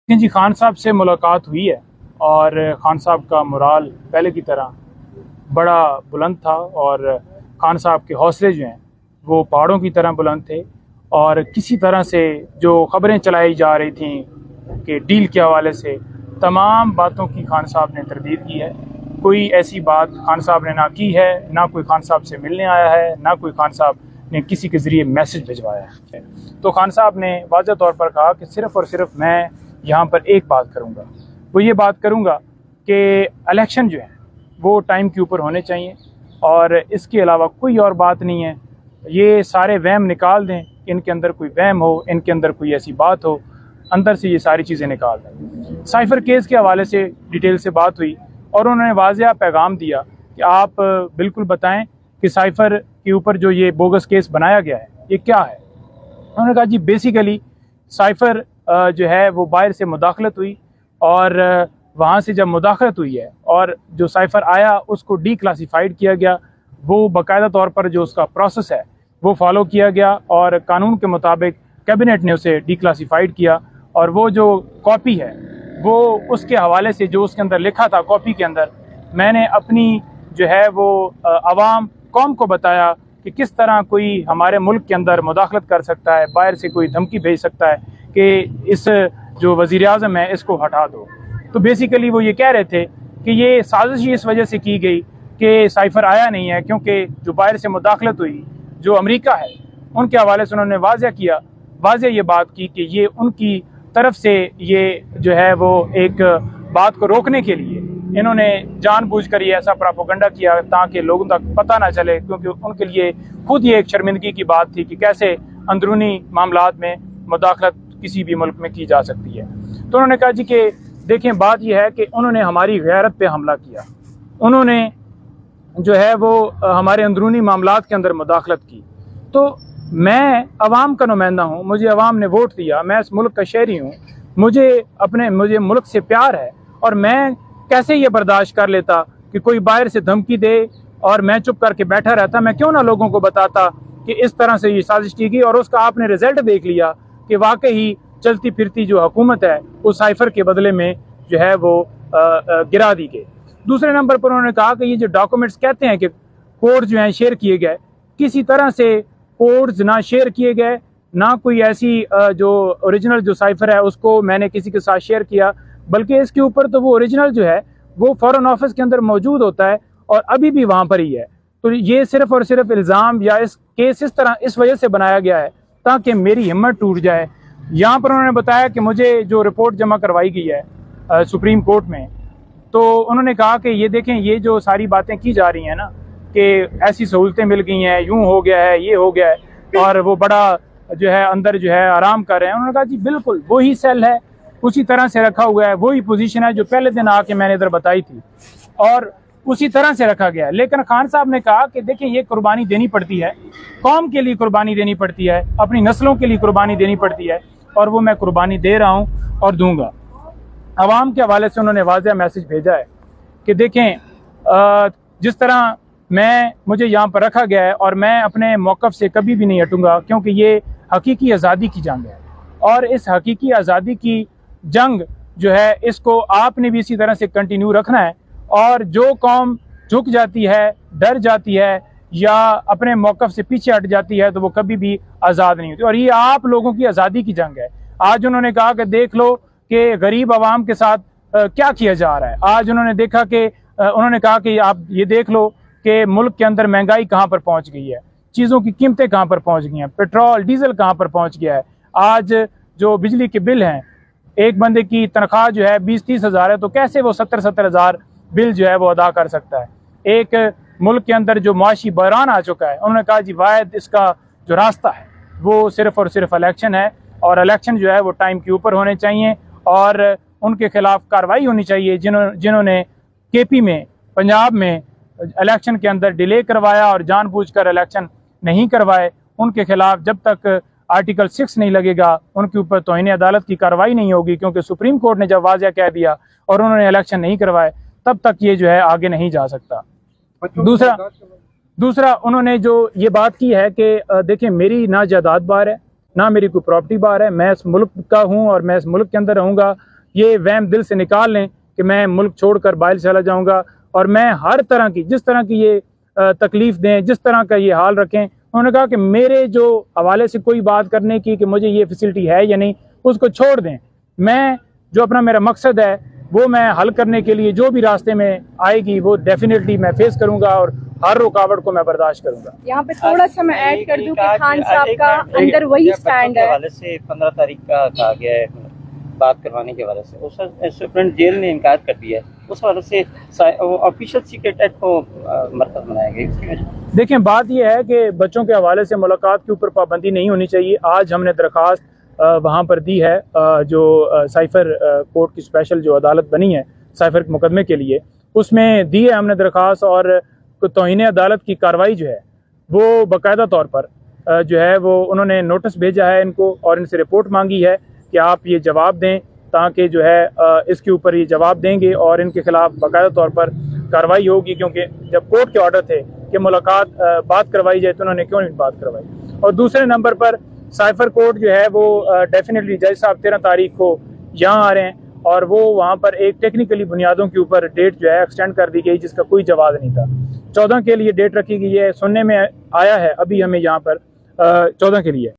लेकिन जी खान साहब से मुलाकात हुई है और खान साहब का मोराल पहले की तरह बड़ा बुलंद था और खान साहब के हौसले जो हैं वो पहाड़ों की तरह बुलंद थे। और किसी तरह से जो खबरें चलाई जा रही थी कि डील के हवाले से, तमाम बातों की खान साहब ने तरदीद की है। कोई ऐसी बात खान साहब ने ना की है, ना कोई खान साहब से मिलने आया है, ना कोई खान साहब ने किसी के ज़रिए मैसेज भिजवाया है। तो खान साहब ने वाज़ेह तौर पर कहा कि सिर्फ़ और सिर्फ मैं यहाँ पर एक बात करूँगा, वो ये बात करूँगा कि इलेक्शन जो है वो टाइम के ऊपर होने चाहिए और इसके अलावा कोई और बात नहीं है। ये सारे वहम निकाल दें, इनके अंदर कोई वहम हो, इनके अंदर कोई ऐसी बात हो, अंदर से ये सारी चीज़ें निकाल दें। साइफ़र केस के हवाले से डिटेल से बात हुई और उन्होंने वाज़ेह पैगाम दिया कि आप बिल्कुल बताएं कि साइफ़र के ऊपर जो ये बोगस केस बनाया गया है ये क्या है। उन्होंने कहा जी बेसिकली साइफ़र जो है वो बाहर से मुदाखलत हुई और वहाँ से जब मुदाखलत हुई है और जो साइफ़र आया उसको डीक्लासिफाइड किया गया, वो बाकायदा तौर पर जो उसका प्रोसेस है वो फॉलो किया गया और कानून के मुताबिक कैबिनेट ने उसे डीक्लासिफाइड किया। और वो जो कॉपी है वो उसके हवाले से जो उसके अंदर लिखा था कॉपी के अंदर, मैंने अपनी जो है वो आवाम कौम को बताया कि किस तरह कोई हमारे मुल्क के अंदर मुदाखलत कर सकता है, बाहर से कोई धमकी भेज सकता है कि इस जो वज़ीर आज़म है इसको हटा दो। तो बेसिकली वो ये कह रहे थे कि ये साजिश इस वजह से की गई कि साइफ़र आया नहीं है, क्योंकि जो बाहर से मुदाखलत हुई जो अमेरिका है उनके हवाले से उन्होंने वाज़ेह ये बात की कि ये उनकी तरफ से ये जो है वो एक बात को रोकने के लिए इन्होंने जानबूझकर ये ऐसा प्रोपेगेंडा किया ताकि लोगों तक पता ना चले, क्योंकि उनके लिए खुद ये एक शर्मिंदगी की बात थी कि कैसे अंदरूनी मामलात में मुदाखलत किसी भी मुल्क में की जा सकती है। तो उन्होंने कहा जी कि देखें बात यह है कि उन्होंने हमारी गैरत पे हमला किया, उन्होंने जो है वो हमारे अंदरूनी मामलात के अंदर मुदाखलत की। तो मैं अवाम का नुमाइंदा हूँ, मुझे अवाम ने वोट दिया, मैं इस मुल्क का शहरी हूँ, मुझे मुल्क से प्यार है और मैं कैसे ये बर्दाश्त कर लेता कि कोई बाहर से धमकी दे और मैं चुप करके बैठा रहता। मैं क्यों ना लोगों को बताता कि इस तरह से ये साजिश की गई और उसका आपने रिजल्ट देख लिया कि वाकई चलती फिरती जो हुकूमत है उस साइफ़र के बदले में जो है वो गिरा दी गई। दूसरे नंबर पर उन्होंने कहा कि ये जो डॉक्यूमेंट्स कहते हैं कि कोड जो हैं शेयर किए गए, किसी तरह से कोड्स ना शेयर किए गए, ना कोई ऐसी जो ओरिजिनल जो साइफ़र है उसको मैंने किसी के साथ शेयर किया, बल्कि इसके ऊपर तो वो ओरिजिनल जो है वो फॉरेन ऑफिस के अंदर मौजूद होता है और अभी भी वहाँ पर ही है। तो ये सिर्फ़ और सिर्फ इल्ज़ाम या इस केस इस तरह इस वजह से बनाया गया है ताकि मेरी हिम्मत टूट जाए। यहाँ पर उन्होंने बताया कि मुझे जो रिपोर्ट जमा करवाई गई है सुप्रीम कोर्ट में, तो उन्होंने कहा कि ये देखें ये जो सारी बातें की जा रही हैं ना कि ऐसी सहूलतें मिल गई हैं, यूँ हो गया है, ये हो गया है और वो बड़ा जो है अंदर जो है आराम कर रहे हैं। उन्होंने कहा जी बिल्कुल वही सेल है, उसी तरह से रखा हुआ है, वही पोजीशन है जो पहले दिन आके मैंने इधर बताई थी और उसी तरह से रखा गया है। लेकिन खान साहब ने कहा कि देखिए ये कुर्बानी देनी पड़ती है, कौम के लिए कुर्बानी देनी पड़ती है, अपनी नस्लों के लिए कुर्बानी देनी पड़ती है और वो मैं कुर्बानी दे रहा हूँ और दूंगा। आवाम के हवाले से उन्होंने वाज़ेह मैसेज भेजा है कि देखें जिस तरह मुझे यहाँ पर रखा गया है और मैं अपने मौक़िफ़ से कभी भी नहीं हटूँगा, क्योंकि ये हकीकी आज़ादी की जंग है और इस हकीकी आज़ादी की जंग जो है इसको आपने भी इसी तरह से कंटिन्यू रखना है। और जो कौम झुक जाती है, डर जाती है या अपने मौक़िफ़ से पीछे हट जाती है तो वो कभी भी आज़ाद नहीं होती और ये आप लोगों की आज़ादी की जंग है। आज उन्होंने कहा कि देख लो कि गरीब आवाम के साथ क्या किया जा रहा है। आज उन्होंने देखा कि उन्होंने कहा कि आप ये देख लो कि मुल्क के अंदर महंगाई कहाँ पर पहुँच गई है, चीज़ों की कीमतें कहाँ पर पहुँच गई हैं, पेट्रोल डीजल कहाँ पर पहुँच गया है। आज जो बिजली के बिल हैं, एक बंदे की तनख्वाह जो है 20-30 हज़ार है तो कैसे वो 70-70 हज़ार बिल जो है वो अदा कर सकता है। एक मुल्क के अंदर जो मुआशी बहरान आ चुका है, उन्होंने कहा जी वाहिद इसका जो रास्ता है वो सिर्फ़ और सिर्फ इलेक्शन है और इलेक्शन जो है वो टाइम के ऊपर होने चाहिए और उनके खिलाफ कार्रवाई होनी चाहिए जिन्होंने केपी में पंजाब में इलेक्शन के अंदर डिले करवाया और जानबूझकर इलेक्शन नहीं करवाए। उनके खिलाफ जब तक आर्टिकल 6 नहीं लगेगा उनके ऊपर तौहीन अदालत की कार्रवाई नहीं होगी, क्योंकि सुप्रीम कोर्ट ने जब वाज़ेह कह दिया और उन्होंने इलेक्शन नहीं करवाए तब तक ये जो है आगे नहीं जा सकता। दूसरा उन्होंने जो ये बात की है कि देखिए मेरी ना जायदाद बाहर है, ना मेरी कोई प्रॉपर्टी बाहर है, मैं इस मुल्क का हूँ और मैं इस मुल्क के अंदर रहूँगा। ये वहम दिल से निकाल लें कि मैं मुल्क छोड़कर बाहर चला जाऊंगा। और मैं हर तरह की, जिस तरह की ये तकलीफ़ दें, जिस तरह का ये हाल रखें, उन्होंने कहा कि मेरे जो हवाले से कोई बात करने की कि मुझे ये फैसिलिटी है या नहीं, उसको छोड़ दें। मैं जो अपना मेरा मकसद है वो मैं हल करने के लिए जो भी रास्ते में आएगी वो डेफिनेटली मैं फेस करूंगा और हर रुकावट को मैं बर्दाश्त करूंगा। यहाँ पे थोड़ा सा मैं ऐड कर दूं कि खान साहब का अंदर वही स्टैंड है। हवाले से 15 तारीख का कहा गया है बात करवाने के हवाले से, उस सुप्रीम जेल ने इनकार कर दिया है। उस हवाले से ऑफिशियल सीक्रेट एक्ट को मरकज बनाया गया इसकी वजह। देखें, बात यह है कि बच्चों के हवाले से मुलाकात के ऊपर पाबंदी नहीं होनी चाहिए। आज हमने दरख्वास्त वहाँ पर दी है, जो साइफर कोर्ट की स्पेशल जो अदालत बनी है साइफर के मुकदमे के लिए, उसमें दी है हमने दरख्वास्त। और तौहीन अदालत की कार्रवाई जो है वो बाकायदा तौर पर जो है वो उन्होंने नोटिस भेजा है इनको और इनसे रिपोर्ट मांगी है कि आप ये जवाब दें, ताकि जो है इसके ऊपर ये जवाब देंगे और इनके खिलाफ बाकायदा तौर पर कार्रवाई होगी। क्योंकि जब कोर्ट के ऑर्डर थे कि मुलाकात बात करवाई जाए तो उन्होंने क्यों नहीं बात करवाई। और दूसरे नंबर पर साइफर कोर्ट जो है वो डेफिनेटली जज साहब 13 तारीख को यहाँ आ रहे हैं और वो वहाँ पर एक टेक्निकली बुनियादों के ऊपर डेट जो है एक्सटेंड कर दी गई, जिसका कोई जवाब नहीं था। 14 के लिए डेट रखी गई है, सुनने में आया है अभी हमें यहाँ पर 14 के लिए।